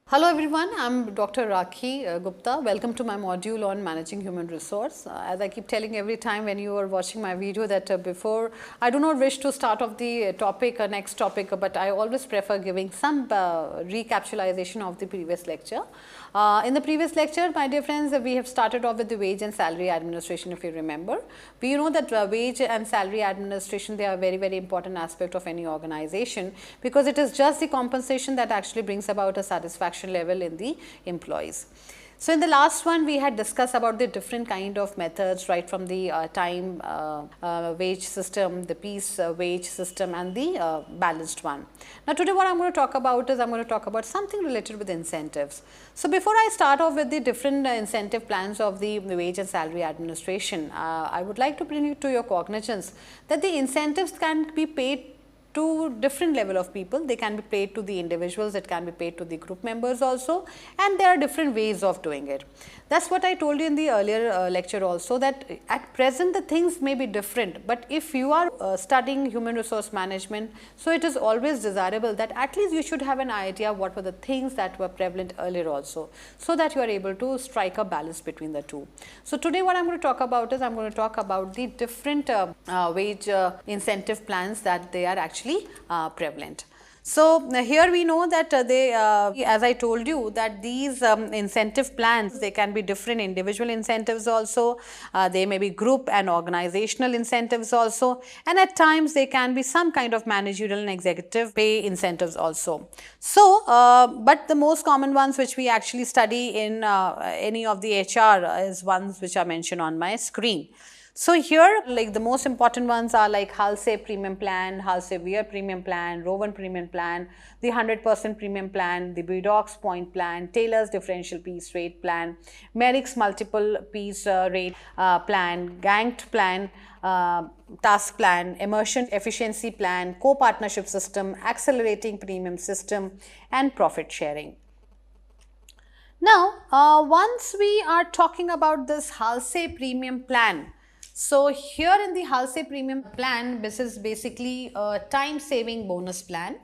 Hello everyone, I'm Dr. Rakhi Gupta. Welcome to my module on managing human resource. As I keep telling every time when you are watching my video that before, I do not wish to start off the topic, next topic, but I always prefer giving some recapitulation of the previous lecture. In the previous lecture, my dear friends, we have started off with the wage and salary administration, if you remember. We know that wage and salary administration, they are very important aspect of any organization because it is just the compensation that actually brings about a satisfaction level in the employees. So, in the last one we had discussed about the different kind of methods right from the time wage system, the piece wage system and the balanced one. Now, today what I am going to talk about is I am going to talk about something related with incentives. So, before I start off with the different incentive plans of the wage and salary administration, I would like to bring you to your cognizance that the incentives can be paid to different level of people. They can be paid to the individuals, it can be paid to the group members also, and there are different ways of doing it. That's what I told you in the earlier lecture also, that at present the things may be different, but if you are studying human resource management, so it is always desirable that at least you should have an idea what were the things that were prevalent earlier also, so that you are able to strike a balance between the two. So, today what I am going to talk about is I am going to talk about the different wage incentive plans that they are actually prevalent. So, here we know that as I told you that these incentive plans, they can be different individual incentives also, they may be group and organizational incentives also, and at times they can be some kind of managerial and executive pay incentives also. So, but the most common ones which we actually study in any of the HR is ones which are mentioned on my screen. So, here like the most important ones are like Halsey premium plan, Halsey Weir premium plan, Rowan premium plan, the 100% premium plan, the Bedox point plan, Taylor's differential piece rate plan, Merrick's multiple piece rate plan, Gantt plan, task plan, immersion efficiency plan, co-partnership system, accelerating premium system and profit sharing. Now, once we are talking about this Halsey premium plan, so here in the Halsey premium plan, this is basically a time saving bonus plan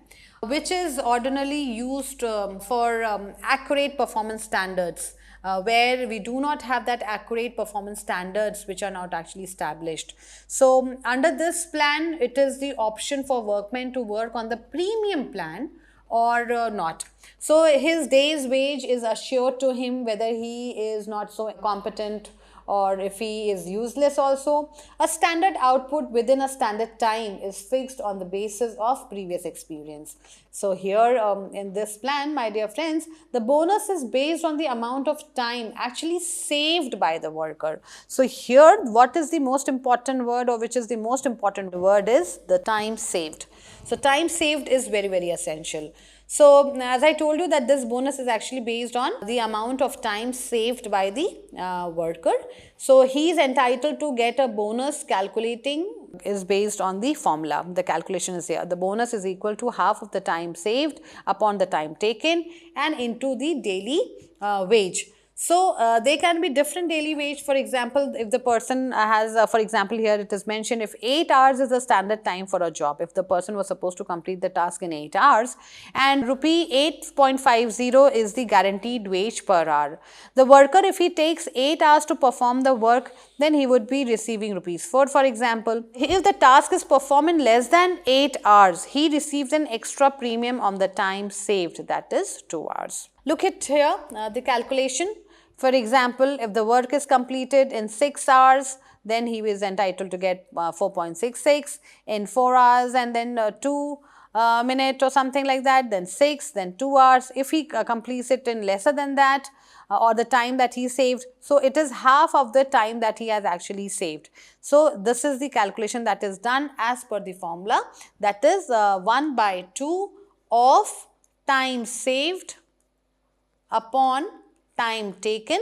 which is ordinarily used for accurate performance standards. Where we do not have that accurate performance standards which are not actually established. So, under this plan, it is the option for workmen to work on the premium plan or not. So, his day's wage is assured to him whether he is not so competent or if he is useless also. A standard output within a standard time is fixed on the basis of previous experience. So, here in this plan, my dear friends, the bonus is based on the amount of time actually saved by the worker. So, here what is the most important word, or which is the most important word, is the time saved. So, time saved is very essential. So, as I told you that this bonus is actually based on the amount of time saved by the worker. So, he is entitled to get a bonus calculating is based on the formula. The calculation is here. The bonus is equal to half of the time saved upon the time taken and into the daily wage. So, they can be different daily wage. For example, if the person has, for example, here it is mentioned if 8 hours is the standard time for a job, if the person was supposed to complete the task in 8 hours and rupee 8.50 is the guaranteed wage per hour. The worker, if he takes 8 hours to perform the work, then he would be receiving rupees 4, for example. If the task is performed in less than 8 hours, he receives an extra premium on the time saved, that is 2 hours. Look at here the calculation. For example, if the work is completed in 6 hours, then he is entitled to get 4.66, in 4 hours and then 2 minutes or something like that, then 6, then 2 hours. If he completes it in lesser than that or the time that he saved, so it is half of the time that he has actually saved. So, this is the calculation that is done as per the formula, that is 1 by 2 of time saved upon time taken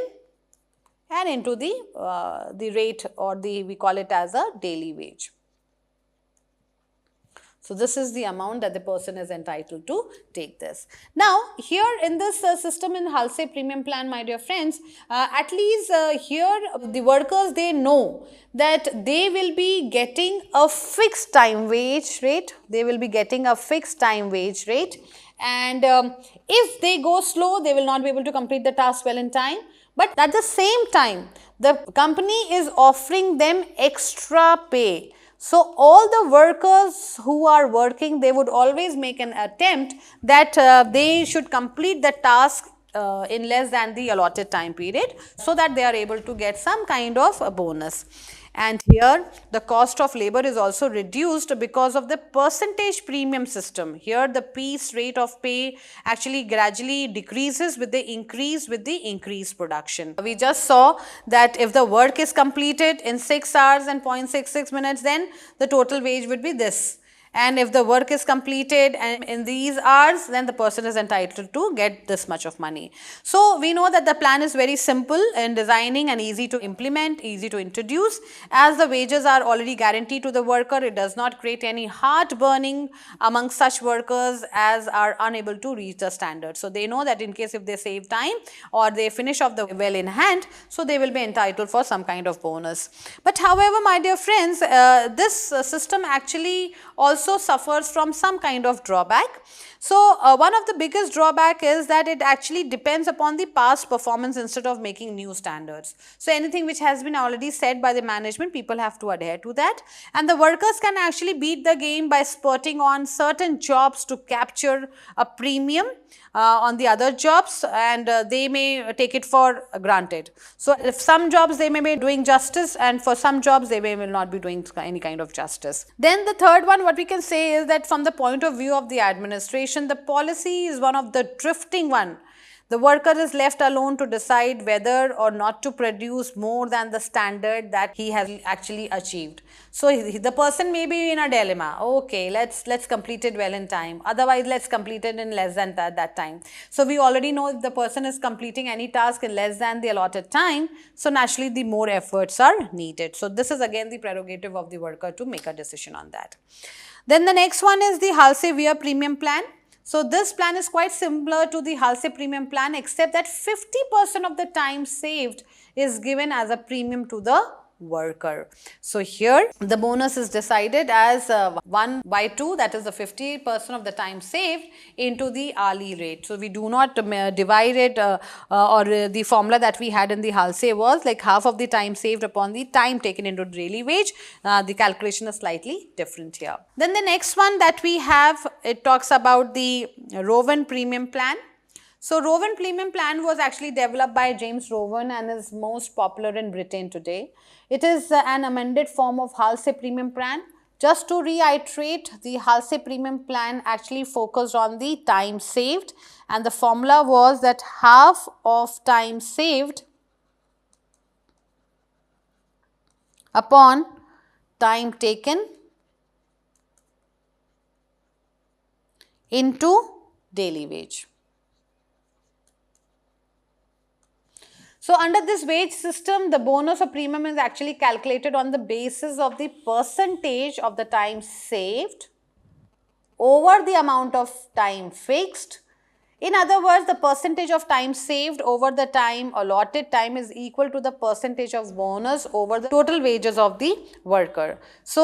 and into the rate, or we call it as a daily wage. So this is the amount that the person is entitled to take this. Now, here in this system in Halsey Premium Plan, my dear friends, at least here the workers, they know that they will be getting a fixed time wage rate. They will be getting a fixed time wage rate, and if they go slow, they will not be able to complete the task well in time. But at the same time, the company is offering them extra pay. So all the workers who are working, they would always make an attempt that they should complete the task in less than the allotted time period, so that they are able to get some kind of a bonus. And here the cost of labor is also reduced because of the percentage premium system. Here the piece rate of pay actually gradually decreases with the increased production. We just saw that if the work is completed in 6 hours and 0.66 minutes, then the total wage would be this. And if the work is completed and in these hours, then the person is entitled to get this much of money. So we know that the plan is very simple in designing and easy to implement, easy to introduce. As the wages are already guaranteed to the worker, it does not create any heartburning among such workers as are unable to reach the standard. So they know that in case if they save time or they finish off the well in hand, so they will be entitled for some kind of bonus. But however, my dear friends, this system actually also suffers from some kind of drawback. So one of the biggest drawback is that it actually depends upon the past performance instead of making new standards. So anything which has been already said by the management, people have to adhere to that, and the workers can actually beat the game by spurting on certain jobs to capture a premium on the other jobs, and they may take it for granted. So if some jobs they may be doing justice, and for some jobs they will not be doing any kind of justice. Then the third one, what we can say is that from the point of view of the administration, the policy is one of the drifting one. The worker is left alone to decide whether or not to produce more than the standard that he has actually achieved. So the person may be in a dilemma. Okay, let's complete it well in time. Otherwise, let's complete it in less than that time. So we already know if the person is completing any task in less than the allotted time, so naturally the more efforts are needed. So this is again the prerogative of the worker to make a decision on that. Then the next one is the Halsey-Weir Premium Plan. So this plan is quite similar to the Halsey Premium Plan, except that 50% of the time saved is given as a premium to the worker. So here the bonus is decided as 1/2, that is the 50% of the time saved into the hourly rate. So we do not divide it or the formula that we had in the Halsey was like half of the time saved upon the time taken into daily wage. The calculation is slightly different here. Then the next one that we have, it talks about the Rowan Premium Plan. So Rowan Premium Plan was actually developed by James Rowan and is most popular in Britain today. It is an amended form of Halsey Premium Plan. Just to reiterate, the Halsey Premium Plan actually focused on the time saved, and the formula was that half of time saved upon time taken into daily wage. So under this wage system, the bonus or premium is actually calculated on the basis of the percentage of the time saved over the amount of time fixed. In other words, the percentage of time saved over the time allotted time is equal to the percentage of bonus over the total wages of the worker. So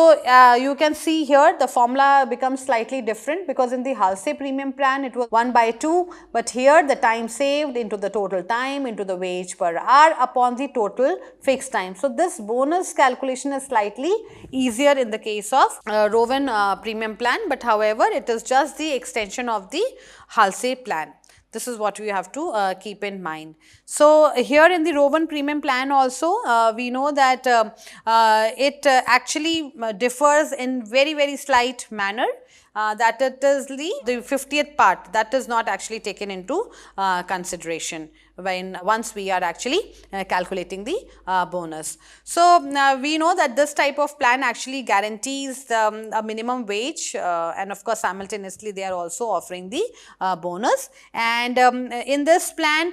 you can see here the formula becomes slightly different, because in the Halsey Premium Plan it was 1/2, but here the time saved into the total time into the wage per hour upon the total fixed time. So this bonus calculation is slightly easier in the case of Rowan Premium Plan, but however it is just the extension of the Halsey Plan. This is what we have to keep in mind. So here in the Rowan Premium Plan also, we know that it actually differs in very slight manner. That it is the 50th part that is not actually taken into consideration once we are actually calculating the bonus. So we know that this type of plan actually guarantees a minimum wage, and of course simultaneously they are also offering the bonus. And in this plan,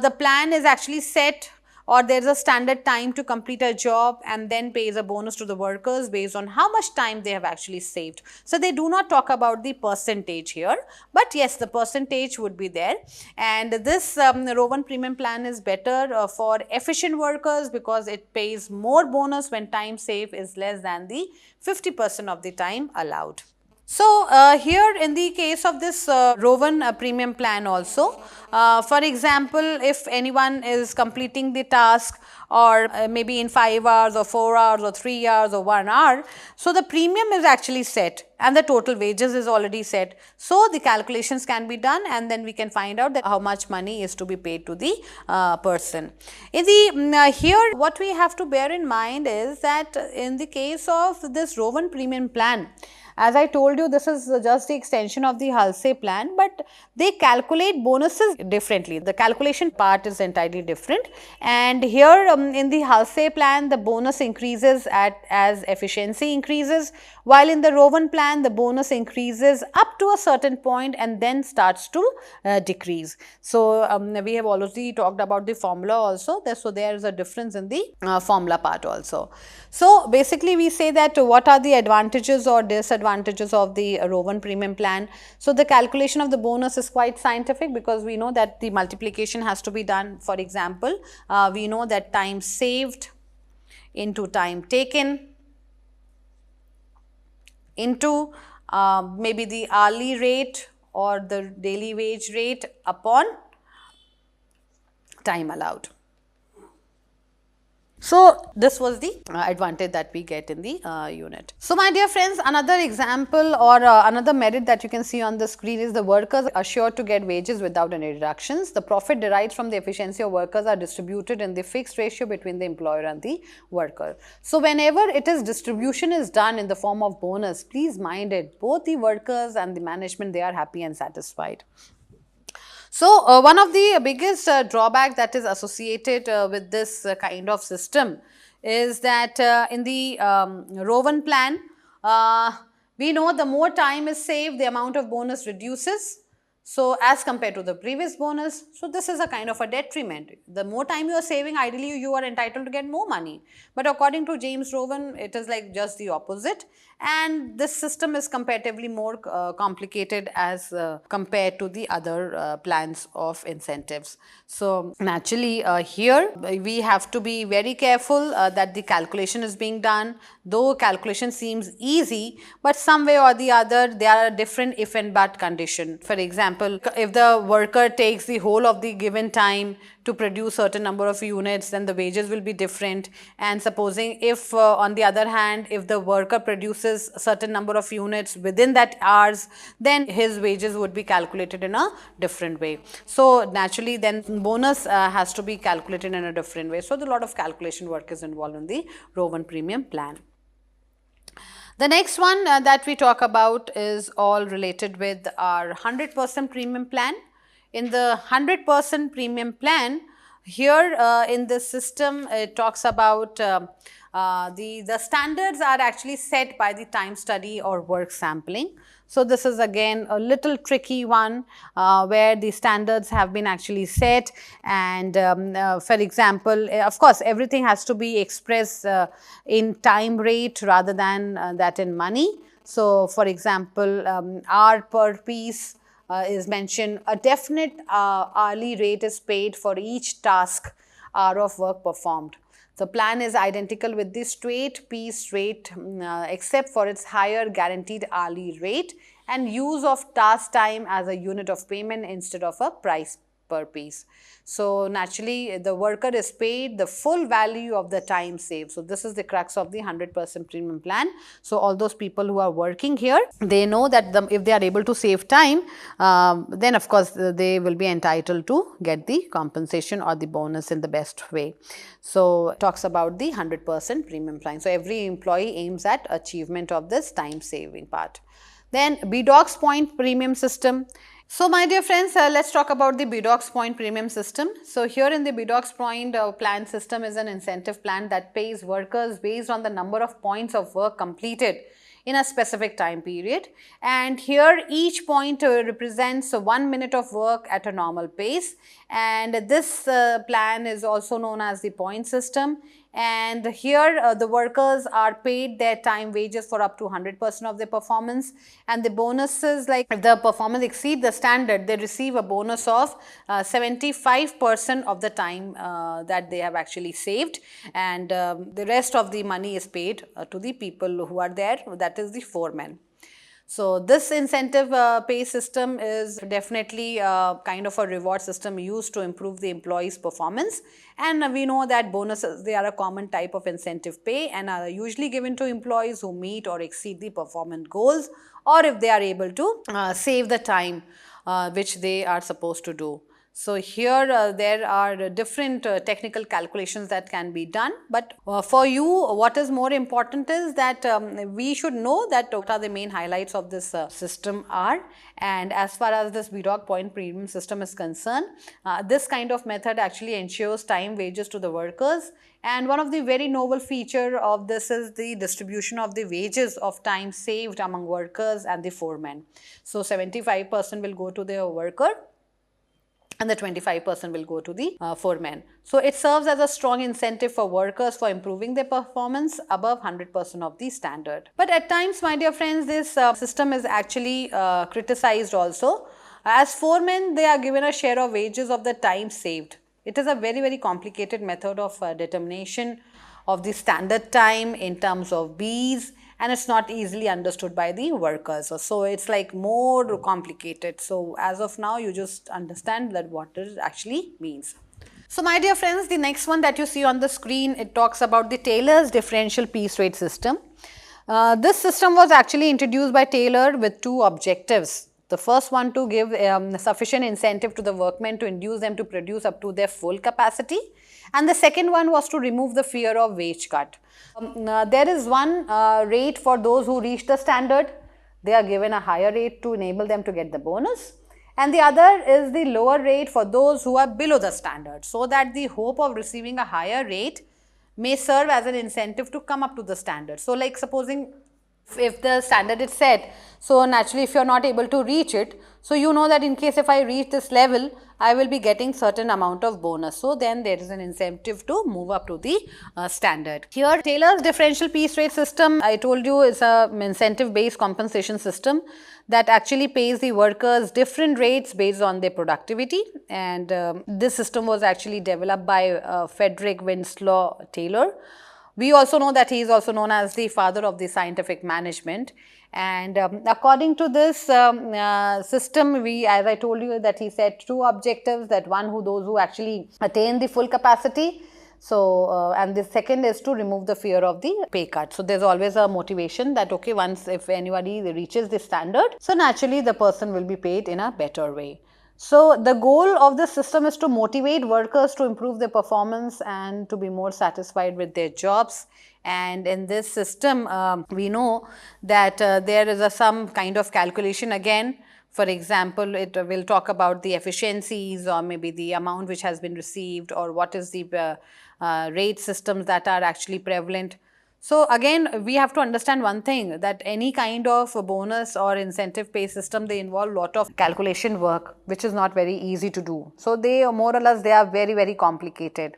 the plan is actually set or there's a standard time to complete a job and then pays a bonus to the workers based on how much time they have actually saved. So they do not talk about the percentage here, but yes, the percentage would be there. And this Rowan premium plan is better for efficient workers because it pays more bonus when time saved is less than the 50% of the time allowed. So, here in the case of this Rowan premium plan also, for example, if anyone is completing the task or maybe in 5 hours or 4 hours or 3 hours or 1 hour, so the premium is actually set and the total wages is already set. So, the calculations can be done and then we can find out that how much money is to be paid to the person. In the here what we have to bear in mind is that in the case of this Rowan premium plan, as I told you, this is just the extension of the Halsey plan, but they calculate bonuses differently. The calculation part is entirely different, and here in the Halsey plan, the bonus increases as efficiency increases, while in the Rowan plan, the bonus increases up to a certain point and then starts to decrease. So, we have already talked about the formula also, so there is a difference in the formula part also. So, basically we say that what are the advantages or disadvantages of the Rowan premium plan. So, the calculation of the bonus is quite scientific because we know that the multiplication has to be done. For example, we know that time saved into time taken into maybe the hourly rate or the daily wage rate upon time allowed. So, this was the advantage that we get in the unit. So, my dear friends, another example or another merit that you can see on the screen is the workers are sure to get wages without any deductions. The profit derived from the efficiency of workers are distributed in the fixed ratio between the employer and the worker. So, whenever it is distribution is done in the form of bonus, please mind it, both the workers and the management, they are happy and satisfied. So, one of the biggest drawback that is associated with this kind of system is that in the Rowan plan, we know the more time is saved, the amount of bonus reduces. So, as compared to the previous bonus, so this is a kind of a detriment. The more time you are saving, ideally you are entitled to get more money. But according to James Rowan, it is like just the opposite. And this system is comparatively more complicated as compared to the other plans of incentives. So, naturally here we have to be very careful that the calculation is being done, though calculation seems easy, but some way or the other there are different if and but condition. For example, if the worker takes the whole of the given time to produce certain number of units, then the wages will be different. And supposing if on the other hand, if the worker produces a certain number of units within that hours, then his wages would be calculated in a different way. So, naturally then bonus has to be calculated in a different way. So, a lot of calculation work is involved in the Rowan premium plan. The next one that we talk about is all related with our 100% premium plan. In the 100% premium plan, here in this system, it talks about the standards are actually set by the time study or work sampling. So, this is again a little tricky one where the standards have been actually set, and for example, of course, everything has to be expressed in time rate rather than that in money. So, for example, hour per piece is mentioned, a definite hourly rate is paid for each task hour of work performed. The plan is identical with the straight piece rate except for its higher guaranteed hourly rate and use of task time as a unit of payment instead of a price per piece. So, naturally the worker is paid the full value of the time saved. So, this is the crux of the 100% premium plan. So, all those people who are working here, they know that if they are able to save time, then of course, they will be entitled to get the compensation or the bonus in the best way. So, it talks about the 100% premium plan. So, every employee aims at achievement of this time saving part. Then BDOX point premium system. So, my dear friends, let's talk about the BDOX point premium system. So, here in the BDOX point plan system is an incentive plan that pays workers based on the number of points of work completed in a specific time period. And here each point represents 1 minute of work at a normal pace, and this plan is also known as the point system. And here the workers are paid their time wages for up to 100% of their performance, and the bonuses, like if the performance exceed the standard, they receive a bonus of 75% of the time that they have actually saved, and the rest of the money is paid to the people who are there, that is the foremen. So this incentive pay system is definitely kind of a reward system used to improve the employee's performance, and we know that bonuses, they are a common type of incentive pay and are usually given to employees who meet or exceed the performance goals, or if they are able to save the time which they are supposed to do. So here there are different technical calculations that can be done, but for you what is more important is that we should know that what are the main highlights of this system are. And as far as this VDOC point premium system is concerned, this kind of method actually ensures time wages to the workers, and one of the very novel feature of this is the distribution of the wages of time saved among workers and the foremen. So 75% will go to the worker and the 25% will go to the foremen. So it serves as a strong incentive for workers for improving their performance above 100% of the standard. But at times, my dear friends, this system is actually criticized also. As foremen, they are given a share of wages of the time saved. It is a very, very complicated method of determination of the standard time in terms of Bs, and it's not easily understood by the workers. So it's like more complicated. So as of now, you just understand that what it actually means. So my dear friends, the next one that you see on the screen, it talks about the Taylor's differential piece rate system. This system was actually introduced by Taylor with two objectives. The first one, to give sufficient incentive to the workmen to induce them to produce up to their full capacity, and the second one was to remove the fear of wage cut. There is one rate for those who reach the standard. They are given a higher rate to enable them to get the bonus, and the other is the lower rate for those who are below the standard, so that the hope of receiving a higher rate may serve as an incentive to come up to the standard. So like supposing if the standard is set, so naturally if you are not able to reach it, so you know that in case if I reach this level, I will be getting certain amount of bonus. So then there is an incentive to move up to the standard. Here Taylor's differential piece rate system, I told you, is a incentive based compensation system that actually pays the workers different rates based on their productivity, and this system was actually developed by Frederick Winslow Taylor. We also know that he is also known as the father of the scientific management, and according to this system, as I told you, that he set two objectives, that one, those who actually attain the full capacity, so and the second is to remove the fear of the pay cut. So there's always a motivation that okay, once if anybody reaches the standard, so naturally the person will be paid in a better way. So the goal of this system is to motivate workers to improve their performance and to be more satisfied with their jobs. And in this system, we know that there is some kind of calculation again. For example, it will talk about the efficiencies, or maybe the amount which has been received, or what is the rate systems that are actually prevalent. So again, we have to understand one thing, that any kind of bonus or incentive pay system, they involve lot of calculation work, which is not very easy to do. So they more or less, they are very, very complicated.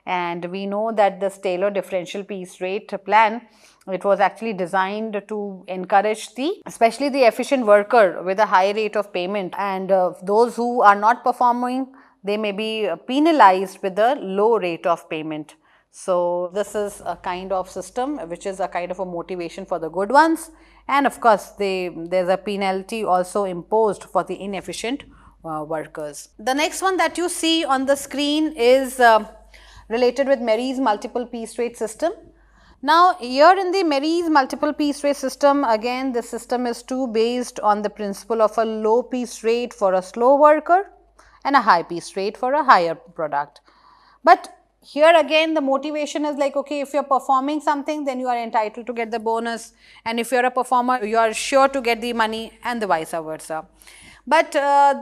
And we know that this Taylor differential piece rate plan, it was actually designed to encourage especially the efficient worker with a high rate of payment, and those who are not performing, they may be penalized with a low rate of payment. So this is a kind of system which is a kind of a motivation for the good ones, and of course there's a penalty also imposed for the inefficient workers. The next one that you see on the screen is related with Merri's multiple piece rate system. Now here in the Merri's multiple piece rate system, again the system is based on the principle of a low piece rate for a slow worker and a high piece rate for a higher product. But here again the motivation is like, okay, if you are performing something, then you are entitled to get the bonus, and if you are a performer, you are sure to get the money, and the vice versa. But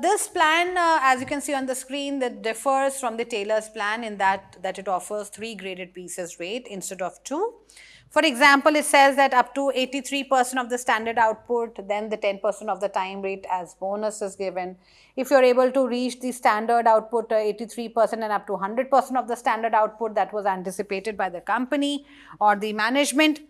this plan, as you can see on the screen, that differs from the Taylor's plan in that it offers 3 graded pieces rate instead of 2. For example, it says that up to 83% of the standard output, then the 10% of the time rate as bonus is given. If you're able to reach the standard output 83% and up to 100% of the standard output that was anticipated by the company or the management,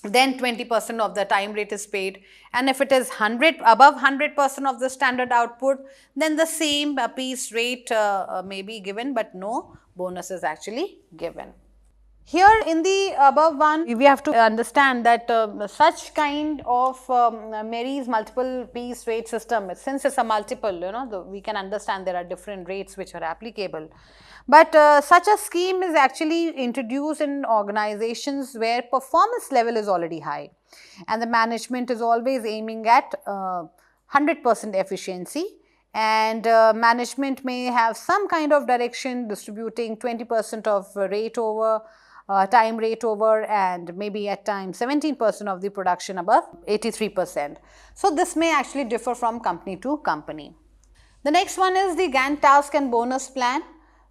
then 20% of the time rate is paid. And if it is above 100% of the standard output, then the same piece rate may be given, but no bonus is actually given. Here in the above one, we have to understand that such kind of Mary's multiple piece rate system, since it's a multiple, we can understand there are different rates which are applicable. But such a scheme is actually introduced in organizations where performance level is already high and the management is always aiming at 100% efficiency, and management may have some kind of direction distributing 20% of rate over time rate over, and maybe at times 17% of the production above 83%. So this may actually differ from company to company. The next one is the Gantt task and bonus plan.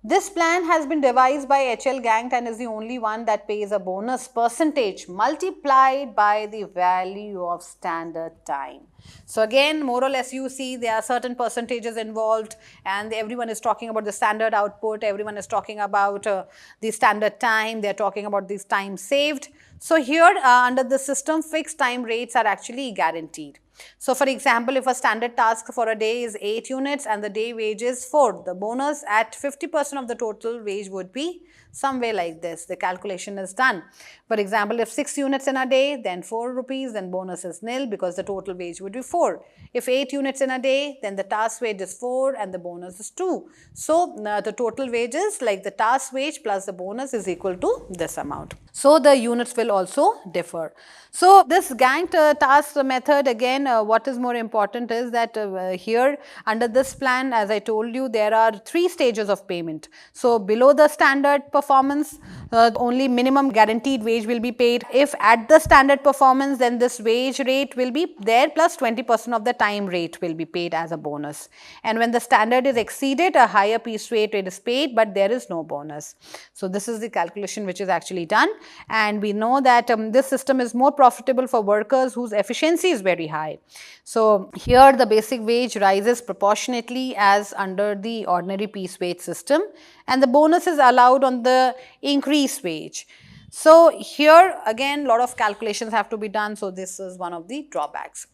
This plan has been devised by H.L. Gantt and is the only one that pays a bonus percentage multiplied by the value of standard time. So again, more or less you see there are certain percentages involved, and everyone is talking about the standard output, everyone is talking about the standard time, they are talking about this time saved. So here under the system, fixed time rates are actually guaranteed. So for example, if a standard task for a day is 8 units and the day wage is 4, the bonus at 50% of the total wage would be somewhere like this. The calculation is done. For example, if 6 units in a day, then 4 rupees, then bonus is nil because the total wage would be 4. If 8 units in a day, then the task wage is 4 and the bonus is 2. So the total wages, like the task wage plus the bonus, is equal to this amount. So the units will also differ. So this Gantt task method, again, what is more important is that here under this plan, as I told you, there are 3 stages of payment. So below the standard performance, only minimum guaranteed wage will be paid. If at the standard performance, then this wage rate will be there plus 20% of the time rate will be paid as a bonus. And when the standard is exceeded, a higher piece rate is paid, but there is no bonus. So this is the calculation which is actually done, and we know that this system is more profitable for workers whose efficiency is very high. So here the basic wage rises proportionately as under the ordinary piece wage system, and the bonus is allowed on the increased wage. So here again lot of calculations have to be done, so this is one of the drawbacks.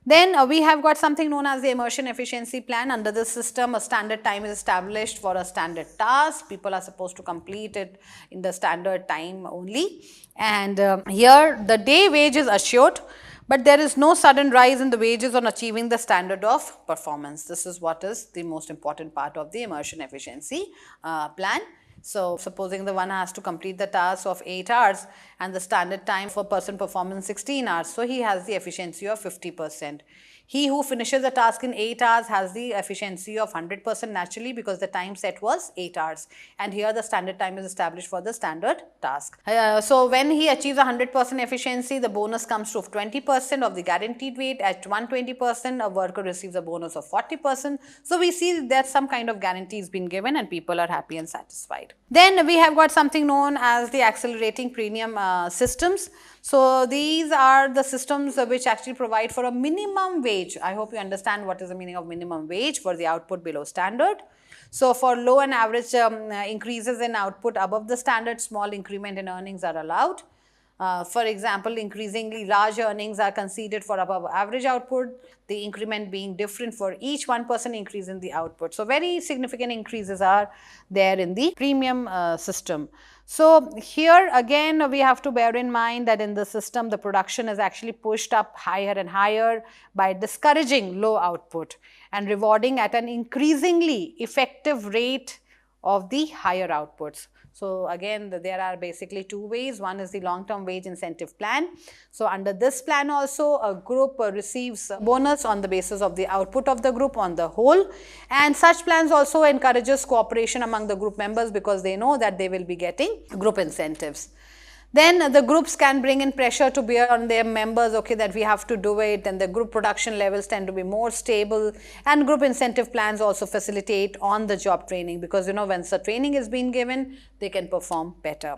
Then we have got something known as the immersion efficiency plan. Under this system, a standard time is established for a standard task. People are supposed to complete it in the standard time only. And here the day wage is assured, but there is no sudden rise in the wages on achieving the standard of performance. This is what is the most important part of the immersion efficiency plan. So supposing the one has to complete the task of 8 hours and the standard time for person performance 16 hours. So he has the efficiency of 50%. He who finishes the task in 8 hours has the efficiency of 100% naturally, because the time set was 8 hours. And here the standard time is established for the standard task. So when he achieves 100% efficiency, the bonus comes to 20% of the guaranteed rate. At 120%, a worker receives a bonus of 40%. So we see that some kind of guarantee is being given and people are happy and satisfied. Then we have got something known as the accelerating premium systems. So these are the systems which actually provide for a minimum wage. I hope you understand what is the meaning of minimum wage for the output below standard. So for low and average increases in output above the standard, small increment in earnings are allowed. For example, increasingly large earnings are conceded for above average output, the increment being different for each 1% increase in the output. So very significant increases are there in the premium system. So here again we have to bear in mind that in the system the production is actually pushed up higher and higher by discouraging low output and rewarding at an increasingly effective rate of the higher outputs. So again there are basically 2 ways. One is the long-term wage incentive plan. So under this plan also a group receives a bonus on the basis of the output of the group on the whole, and such plans also encourages cooperation among the group members because they know that they will be getting group incentives. Then the groups can bring in pressure to bear on their members, okay, that we have to do it, and the group production levels tend to be more stable, and group incentive plans also facilitate on the job training because once the training is being given, they can perform better.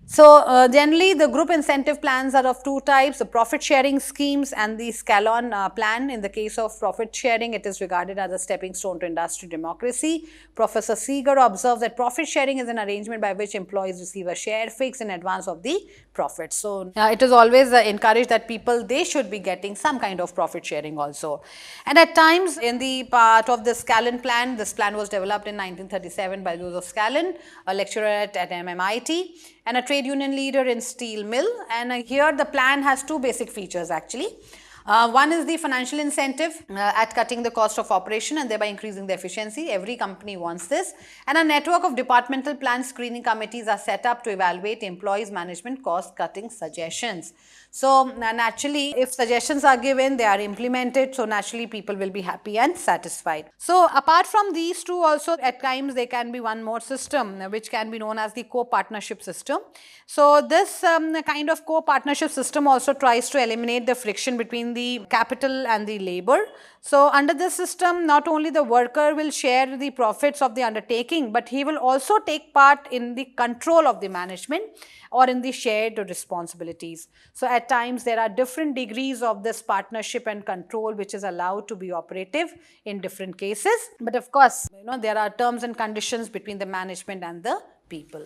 So, generally the group incentive plans are of two types, the profit sharing schemes and the scalon plan. In the case of profit sharing, it is regarded as a stepping stone to industry democracy. Professor Seeger observes that profit sharing is an arrangement by which employees receive a share fix in advance of the profit. So, it is always encouraged that people, they should be getting some kind of profit sharing also. And at times in the part of the Scalon plan, this plan was developed in 1937 by Joseph Scalon, a lecturer at MIT and a trade union leader in steel mill. And here the plan has two basic features actually. One is the financial incentive at cutting the cost of operation and thereby increasing the efficiency. Every company wants this. And a network of departmental plan screening committees are set up to evaluate employees' management cost cutting suggestions. So, naturally, if suggestions are given, they are implemented. So, naturally, people will be happy and satisfied. So, apart from these two also, at times there can be one more system which can be known as the co-partnership system. So, this kind of co-partnership system also tries to eliminate the friction between the capital and the labor. So, under this system, not only the worker will share the profits of the undertaking, but he will also take part in the control of the management or in the shared responsibilities. So, at times there are different degrees of this partnership and control which is allowed to be operative in different cases. But of course, there are terms and conditions between the management and the people.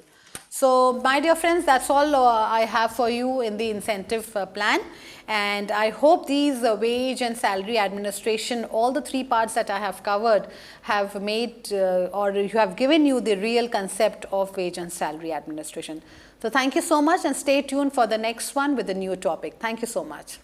So, my dear friends, that's all I have for you in the incentive plan, and I hope these wage and salary administration, all the three parts that I have covered have made or have given you the real concept of wage and salary administration. So, thank you so much and stay tuned for the next one with a new topic. Thank you so much.